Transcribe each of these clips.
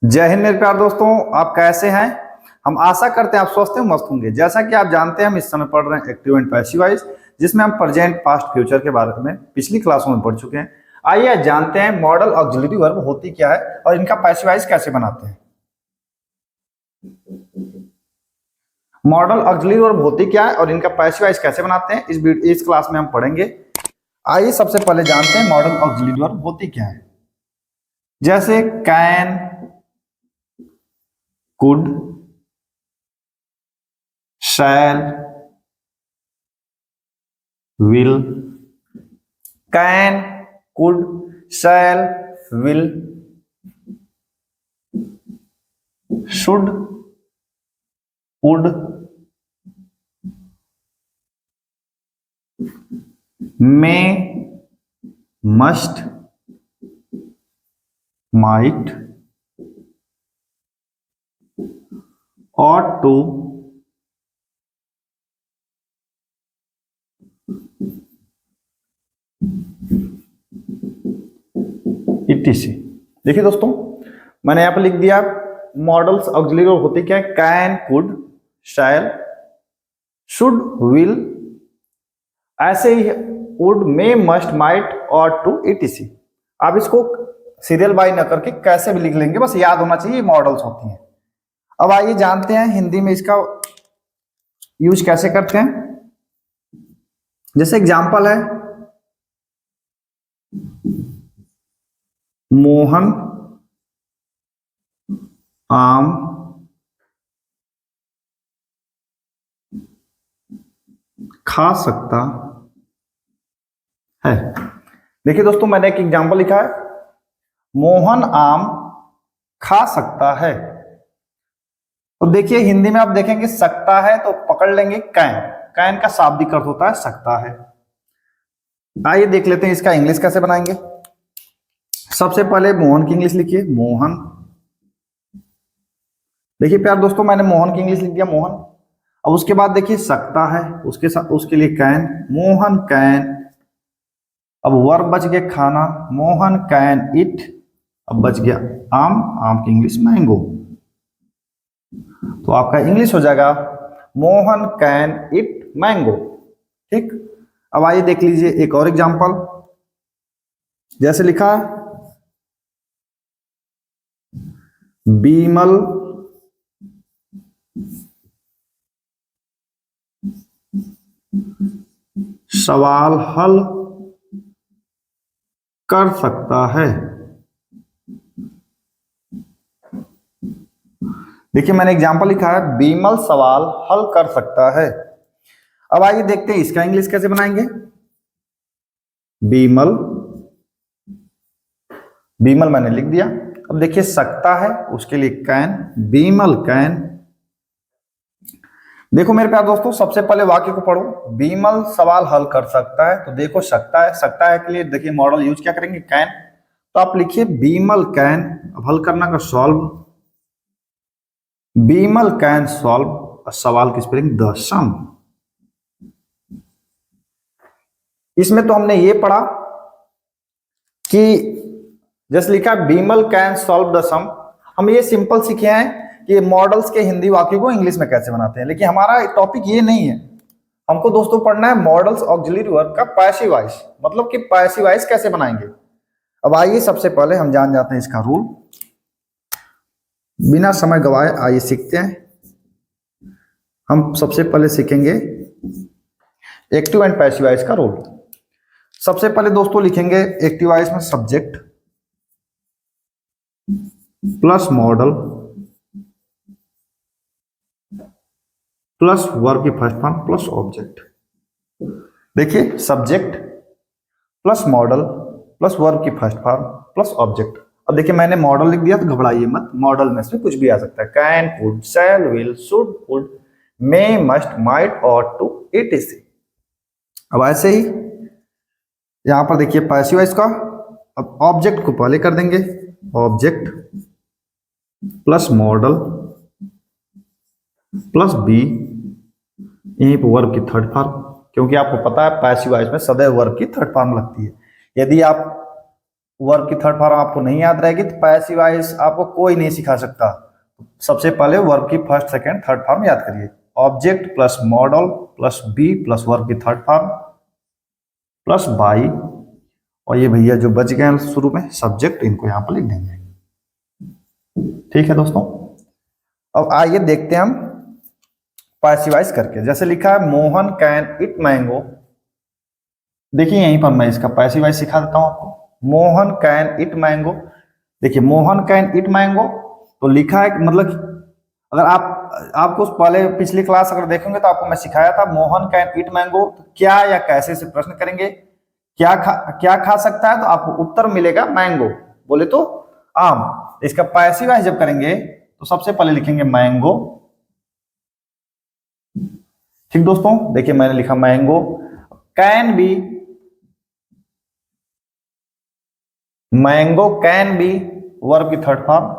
जय हिंद मेरे प्यारे दोस्तों। आप कैसे हैं? हम आशा करते हैं आप स्वस्थ हैं, मस्त होंगे। जैसा कि आप जानते हैं हम इस समय पढ़ रहे हैं एक्टिव एंड पैसिव वॉइस, जिसमें हम प्रेजेंट पास्ट फ्यूचर के बारे में पिछली क्लासों में पढ़ चुके हैं। आइए आज जानते हैं मॉडल ऑक्सिलरी वर्ब होती क्या है और इनका पैसिव वॉइस कैसे बनाते हैं। मॉडल ऑक्सिलरी वर्ब होती क्या है और इनका पैसिव वॉइस कैसे बनाते हैं, इस क्लास में हम पढ़ेंगे। आइए सबसे पहले जानते हैं मॉडल ऑक्सिलरी वर्ब होती क्या है। जैसे can, could, shall, will. Can, could, shall, will, should, would, may, must, might, ought to, etc। देखिए दोस्तों, मैंने यहां पर लिख दिया मॉडल्स ऑक्सिलरी वर्ब होती क्या है। Can, could, shall, should, will, ऐसे ही would, may, must, might, ought to, etc। आप इसको सीरियल बाय न करके कैसे भी लिख लेंगे, बस याद होना चाहिए मॉडल्स होती हैं। अब आइए जानते हैं हिंदी में इसका यूज कैसे करते हैं। जैसे एग्जांपल है, मोहन आम खा सकता है। देखिए दोस्तों, मैंने एक एग्जांपल लिखा है, मोहन आम खा सकता है। तो देखिए हिंदी में आप देखेंगे सकता है तो पकड़ लेंगे कैन। कैन का शाब्दिक अर्थ होता है सकता है। आइए देख लेते हैं इसका इंग्लिश कैसे बनाएंगे। सबसे पहले मोहन की इंग्लिश लिखिए, मोहन। देखिए प्यार दोस्तों, मैंने मोहन की इंग्लिश लिख दिया, मोहन। अब उसके बाद देखिए सकता है, उसके साथ उसके लिए कैन, मोहन कैन। अब वर्ब बच गया खाना, मोहन कैन ईट। अब बच गया आम, आम की इंग्लिश मैंगो। तो आपका इंग्लिश हो जाएगा मोहन कैन ईट मैंगो। ठीक। अब आइए देख लीजिए एक और एग्जांपल। जैसे लिखा, बीमल सवाल हल कर सकता है। देखिए मैंने एग्जांपल लिखा है, बीमल सवाल हल कर सकता है। अब आइए देखते हैं इसका इंग्लिश कैसे बनाएंगे। बीमल, बीमल मैंने लिख दिया। अब देखिए सकता है, उसके लिए कैन, बीमल कैन। देखो मेरे प्यारे दोस्तों, सबसे पहले वाक्य को पढ़ो। बीमल सवाल हल कर सकता है, तो देखो सकता है के लिए देखिए मॉडल यूज क्या करेंगे, कैन। तो आप लिखिए बीमल कैन। अब हल करना का सॉल्व, बीमल कैन सॉल्व सवाल की स्पेलिंग द सम। इसमें तो हमने ये पढ़ा कि जैसे लिखा बीमल कैन सॉल्व द सम, हम ये सिंपल सीखे हैं कि मॉडल्स के हिंदी वाक्यों को इंग्लिश में कैसे बनाते हैं। लेकिन हमारा टॉपिक ये नहीं है, हमको दोस्तों पढ़ना है मॉडल्स ऑक्सिलरी वर्ब का पैसिव वॉइस, मतलब कि पैसिव वॉइस कैसे बनाएंगे। अब आइए सबसे पहले हम जान जाते हैं इसका रूल। बिना समय गवाए आइए सीखते हैं। हम सबसे पहले सीखेंगे एक्टिव एंड पैसिव वॉइस का रूल। सबसे पहले दोस्तों लिखेंगे एक्टिव वॉइस में subject plus modal plus verb की फर्स्ट फॉर्म प्लस ऑब्जेक्ट। देखिए subject plus modal plus verb की फर्स्ट फॉर्म प्लस ऑब्जेक्ट। अब देखिए मैंने मॉडल लिख दिया, तो घबराइए मत, मॉडल में से कुछ भी आ सकता है। Can, could, shall, will, should, would, may, must, might, ought to, etc। अब ऐसे ही यहां पर देखिए पैसिव वॉइस का, अब ऑब्जेक्ट को पहले कर देंगे, object plus modal plus be, यहीं पर वर्ब की थर्ड फॉर्म, क्योंकि आपको पता है पैसिव वॉइस में सदैव वर्ब की थर्ड फॉर्म लगती है। यदि आप वर्ब की थर्ड फॉर्म आपको नहीं याद रहेगी तो पैसिव वॉइस आपको कोई नहीं सिखा सकता। सबसे पहले वर्ब की फर्स्ट सेकंड थर्ड फॉर्म याद करिए, object plus modal plus be plus verb की थर्ड फॉर्म प्लस बाई, और ये भैया जो बच गए शुरू में सब्जेक्ट, इनको यहां पर लिख देंगे। ठीक है दोस्तों, अब आइए देखते हैं हम पैसिवाइज करके। जैसे लिखा है मोहन कैन इट मैंगो, देखिए यहीं पर मैं इसका पैसिवाइज सिखा देता हूं आपको। मोहन कैन इट मैंगो, देखिए मोहन कैन इट मैंगो तो लिखा है मतलब अगर आपको पहले पिछली क्लास अगर देखेंगे तो आपको मैं सिखाया था मोहन कैन इट मैंगो, तो क्या या कैसे से प्रश्न करेंगे, क्या खा सकता है, तो आपको उत्तर मिलेगा मैंगो, बोले तो आम। इसका पैसिवाइज जब करेंगे तो सबसे पहले लिखेंगे मैंगो। ठीक दोस्तों, देखिए मैंने लिखा mango. Can be, mango can be verb की थर्ड फॉर्म,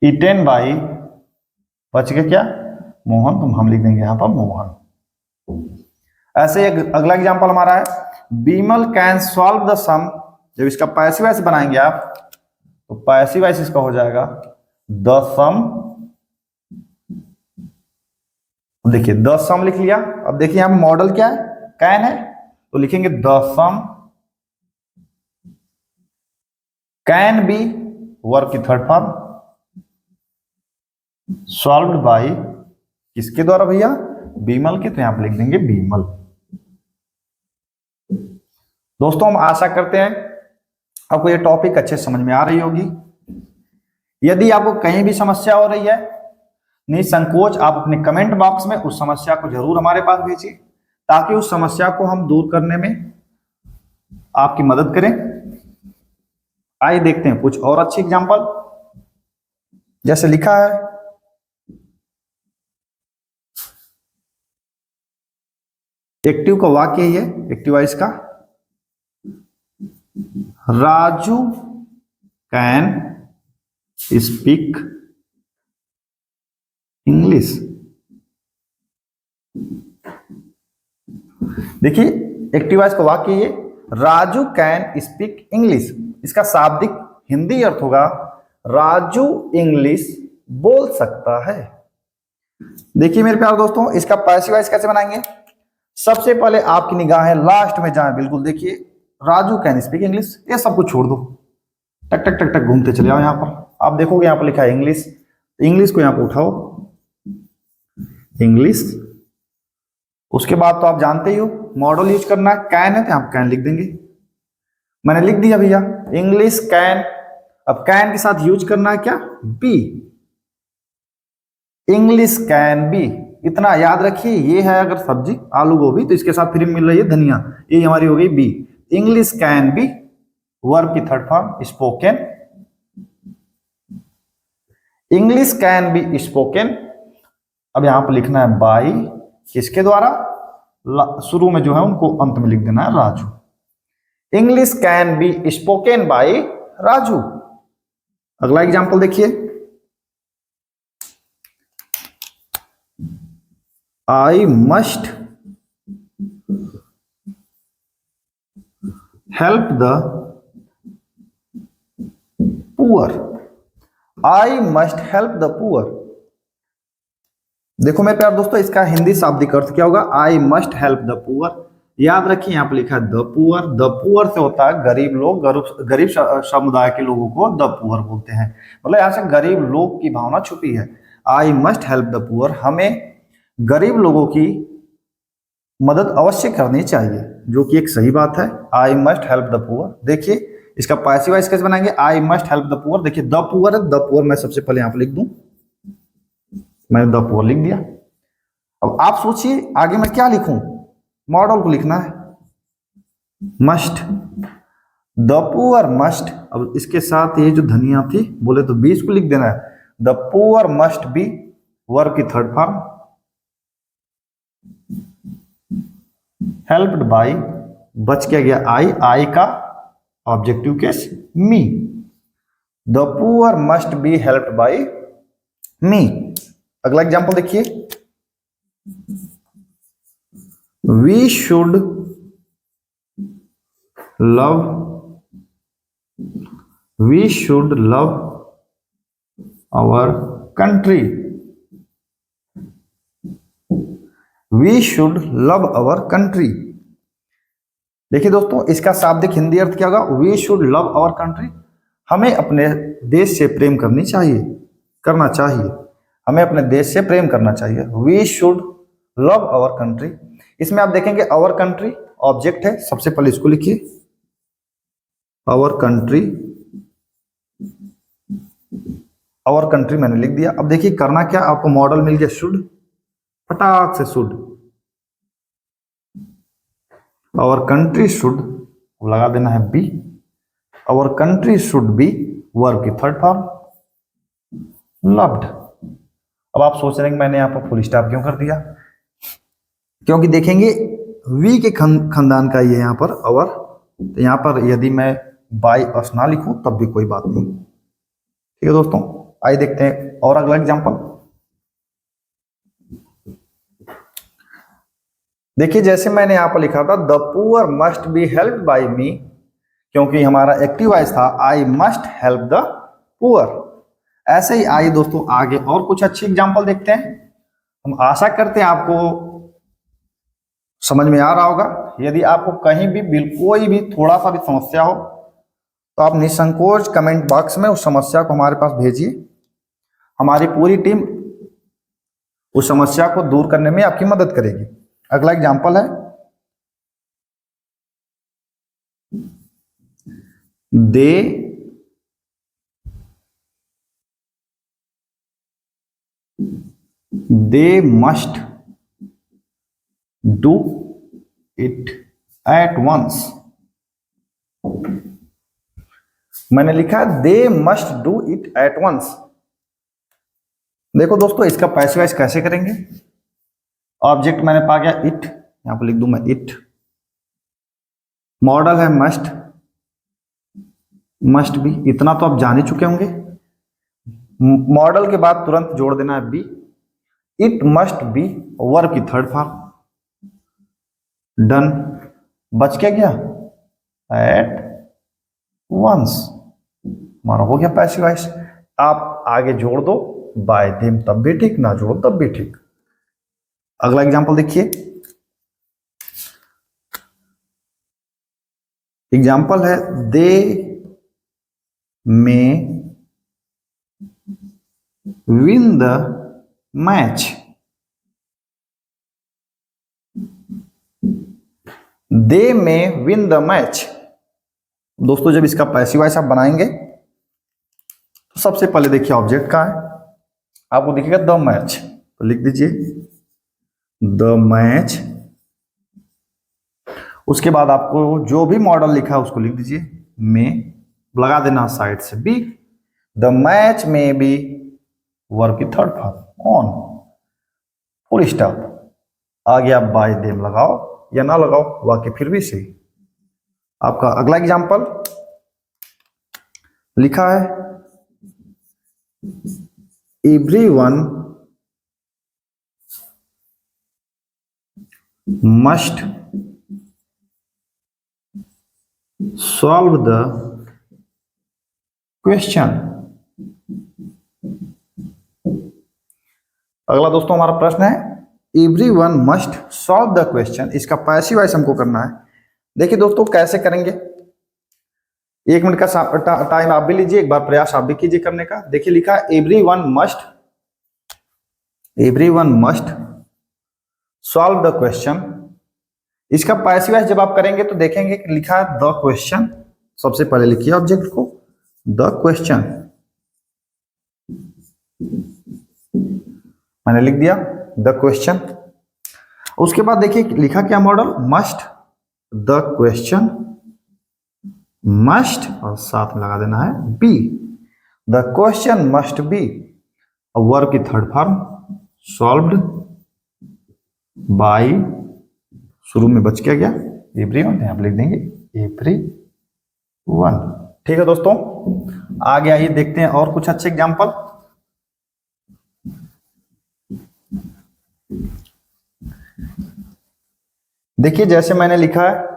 ईटेन बाई, बच गया क्या, मोहन, तो हम लिख देंगे यहां पर मोहन। ऐसे एक अगला एग्जांपल हमारा है, बीमल कैन सॉल्व द सम। जब इसका पैसिव वॉइस बनाएंगे आप तो पैसिव वॉइस इसका हो जाएगा द सम। देखिए द सम लिख लिया। अब देखिए यहां पर मॉडल क्या है, कैन है, तो लिखेंगे the sum can be verb की थर्ड फॉर्म सॉल्व्ड बाय, किसके द्वारा भैया, बीमल के, तो यहां पर लिख देंगे बीमल। दोस्तों हम आशा करते हैं आपको ये टॉपिक अच्छे समझ में आ रही होगी। यदि आपको कहीं भी समस्या हो रही है, निसंकोच आप अपने कमेंट बॉक्स में उस समस्या को जरूर हमारे पास भेजिए, ताकि उस समस्या को हम दूर करने में आपकी मदद करें। आइए देखते हैं कुछ और अच्छी एग्जांपल। जैसे लिखा है, एक्टिव का वाक्य ही है, एक्टिव वॉइस का, राजू कैन स्पीक इंग्लिश। देखिए एक्टिव वॉइस का वाक्य ये, राजू कैन स्पीक इंग्लिश। इसका शाब्दिक हिंदी अर्थ होगा राजू इंग्लिश बोल सकता है। देखिए मेरे प्यारे दोस्तों, इसका पैसिव वॉइस कैसे बनाएंगे। सबसे पहले आपकी निगाहें लास्ट में जाएं, बिल्कुल देखिए राजू कैन स्पीक इंग्लिश, ये सब कुछ छोड़ दो, टक टक टक टक घूमते चले आओ। यहां पर आप देखोगे यहां पर लिखा है इंग्लिश, इंग्लिश को यहां पर उठाओ, इंग्लिश। उसके बाद तो आप जानते ही हो मॉडल यूज करना है, कैन है तो यहां पर कैन लिख देंगे। मैंने लिख दिया भैया इंग्लिश कैन। अब कैन के साथ यूज करना है क्या, बी, इंग्लिश कैन बी। इतना याद रखिए, ये है अगर सब्जी आलू गोभी तो इसके साथ फिर मिल रही है धनिया, ये हमारी हो गई be. English can be verb की third form spoken, English can be spoken. अब यहां पर लिखना है बाई, किसके द्वारा, शुरू में जो है उनको अंत में लिख देना है Raju. English can be spoken by Raju. अगला एग्जांपल देखिए, आई must help the poor, I must help the poor. देखो मेरे प्यारे दोस्तों, इसका हिंदी शाब्दिक अर्थ क्या होगा, आई मस्ट हेल्प द पुअर। याद रखिए यहां पर लिखा है द पुअर, द पुअर से होता है गरीब लोग, गरीब समुदाय के लोगों को द पुअर बोलते हैं, मतलब यहां से गरीब लोग की भावना छुपी है। आई मस्ट हेल्प द पुअर, हमें गरीब लोगों की मदद अवश्य करनी चाहिए, जो कि एक सही बात है। आई मस्ट हेल्प द पुअर। देखिए इसका पैसिव वॉइस कैसे बनाएंगे, आई मस्ट हेल्प द पुअर। देखिए द पुअर है, द पुअर मैं सबसे पहले यहां पर लिख दूं, मैंने द पुअर लिख दिया। अब आप सोचिए आगे मैं क्या लिखूं, मॉडल को लिखना है मस्ट, द पुअर मस्ट। अब इसके साथ ये जो धनिया थी बोले तो 20 को लिख देना है, the poor must be verb की थर्ड फॉर्म हेल्प्ड बाय, बच क्या गया आई, आई का objective case me, the poor must be helped by me. अगला एग्जांपल देखिए, we should love, we should love our country, we should love our country. देखिए दोस्तों, इसका शाब्दिक हिंदी अर्थ क्या होगा? We should love our country, हमें अपने देश से प्रेम करना चाहिए, हमें अपने देश से प्रेम करना चाहिए। We should love our country. इसमें आप देखेंगे आवर कंट्री ऑब्जेक्ट है, सबसे पहले इसको लिखिए, आवर कंट्री, आवर कंट्री मैंने लिख दिया। अब देखिए करना क्या, आपको मॉडल मिल गया शुड, फटाक से शुड, आवर कंट्री शुड लगा देना है be, our country should be verb की थर्ड फॉर्म लव्ड। अब आप सोच रहे हैं कि मैंने यहां पर फुल स्टॉप क्यों कर दिया? क्योंकि देखेंगे वी के खानदान का ये यहां पर अवर, तो यहां पर यदि मैं बाई अस ना लिखूं तब भी कोई बात नहीं। ठीक है दोस्तों, आइए देखते हैं और अगला एग्जांपल। देखिए जैसे मैंने यहां पर लिखा था the poor must be help by me, क्योंकि हमारा एक्टिव वॉइस था I must help the poor. ऐसे ही आइए दोस्तों आगे और कुछ अच्छी एग्जांपल देखते हैं। हम आशा करते हैं आपको समझ में आ रहा होगा। यदि आपको कहीं भी कोई भी थोड़ा सा भी समस्या हो तो आप निसंकोच कमेंट बॉक्स में उस समस्या को हमारे पास भेजिए, हमारी पूरी टीम उस समस्या को दूर करने में आपकी मदद करेगी। अगला एग्जांपल है they must do it at once. मैंने लिखा they must do it at once. देखो दोस्तों इसका पैसिव वॉइस कैसे करेंगे? ऑब्जेक्ट मैंने पा गया इट, यहां पर लिख दूं मैं इट, मॉडल है मस्ट, मस्ट बी, इतना तो आप जान ही चुके होंगे। मॉडल के बाद तुरंत जोड़ देना है be, it must be verb की थर्ड फॉर्म डन। बच क्या गया? एट वंस, हमारा हो गया पैसिव वॉइस। आप आगे जोड़ दो बाय देम तब भी ठीक, ना जोड़ो तब भी ठीक। अगला एग्जांपल देखिए, एग्जांपल है दे में विन द मैच, दे में विन द मैच। दोस्तों जब इसका पैसिव वॉइस आप बनाएंगे तो सबसे पहले देखिए ऑब्जेक्ट का है, आपको दिखेगा द मैच, तो लिख दीजिए द मैच। उसके बाद आपको जो भी मॉडल लिखा है उसको लिख दीजिए, में लगा देना साइड से बी, द मैच में बी वर्ब की third form on, full stop. आगे आप बाय देम लगाओ या ना लगाओ वाक्य फिर भी सही। आपका अगला एग्जांपल लिखा है everyone must solve the question. अगला दोस्तों हमारा प्रश्न है everyone must solve the question, इसका पैसिव वॉइस हमको करना है। देखिए दोस्तों कैसे करेंगे, 1 मिनट का टाइम आप भी लीजिए, एक बार प्रयास आप भी कीजिए करने का। देखिए लिखा है everyone must solve the question. इसका पैसिव वॉइस जब आप करेंगे तो देखेंगे कि लिखा है द क्वेश्चन, सबसे पहले लिखिए ऑब्जेक्ट को द क्वेश्चन, मैंने लिख दिया द क्वेश्चन। उसके बाद देखिए लिखा क्या modal, must, the question must और साथ में लगा देना है be, the question must be verb की थर्ड फॉर्म सॉल्व्ड बाय, शुरू में बच क्या गया एवरीवन, यहां पर लिख देंगे एवरीवन। ठीक है दोस्तों, आगे आइए देखते हैं और कुछ अच्छे एग्जांपल। देखिए जैसे मैंने लिखा है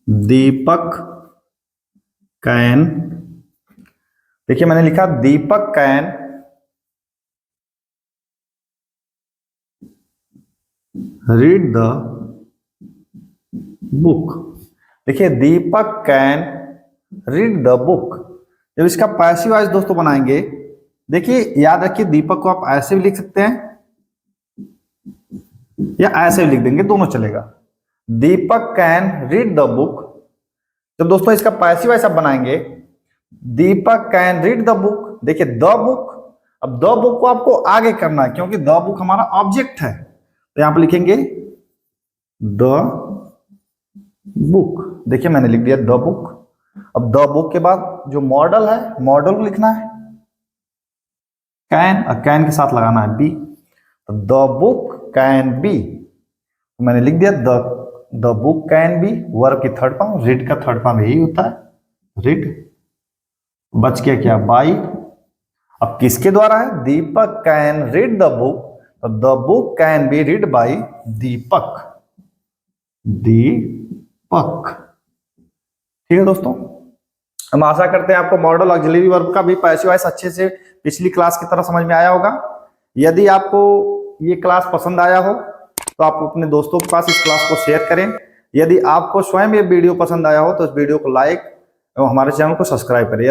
दीपक कैन, देखिए मैंने लिखा दीपक कैन रीड द बुक। देखिए दीपक कैन रीड द बुक, जब इसका पैसिव वॉइस दोस्तों बनाएंगे, देखिए याद रखिए दीपक को आप ऐसे भी लिख सकते हैं या ऐसे भी लिख देंगे, दोनों चलेगा। दीपक कैन रीड द बुक, जब दोस्तों इसका पैसिव वॉइस आप बनाएंगे, दीपक कैन रीड द बुक, देखिए द बुक, अब द बुक को आपको आगे करना है क्योंकि द बुक हमारा ऑब्जेक्ट है, तो यहां पर लिखेंगे द बुक। देखिए मैंने लिख दिया द बुक। अब द बुक के बाद जो मॉडल है, मॉडल को लिखना है कैन, और कैन के साथ लगाना है बी, तो द बुक कैन बी, मैंने लिख दिया the book can be. Verb की थर्ड फॉर्म, रीड का थर्ड फॉर्म यही होता है रीड। बच गया क्या बाई। अब किसके द्वारा है, Deepak can read the book, तो the book can be read by Deepak, Deepak. ठीक है दोस्तों, हम आशा करते हैं आपको मॉडल ऑक्सिलरी वर्ब का भी पैसिव वॉइस अच्छे से पिछली क्लास की तरह समझ में आया होगा। यदि आपको ये क्लास पसंद आया हो तो आप अपने दोस्तों के पास इस क्लास को शेयर करें। यदि आपको स्वयं ये वीडियो पसंद आया हो तो इस वीडियो को लाइक एवं हमारे चैनल को सब्सक्राइब करें।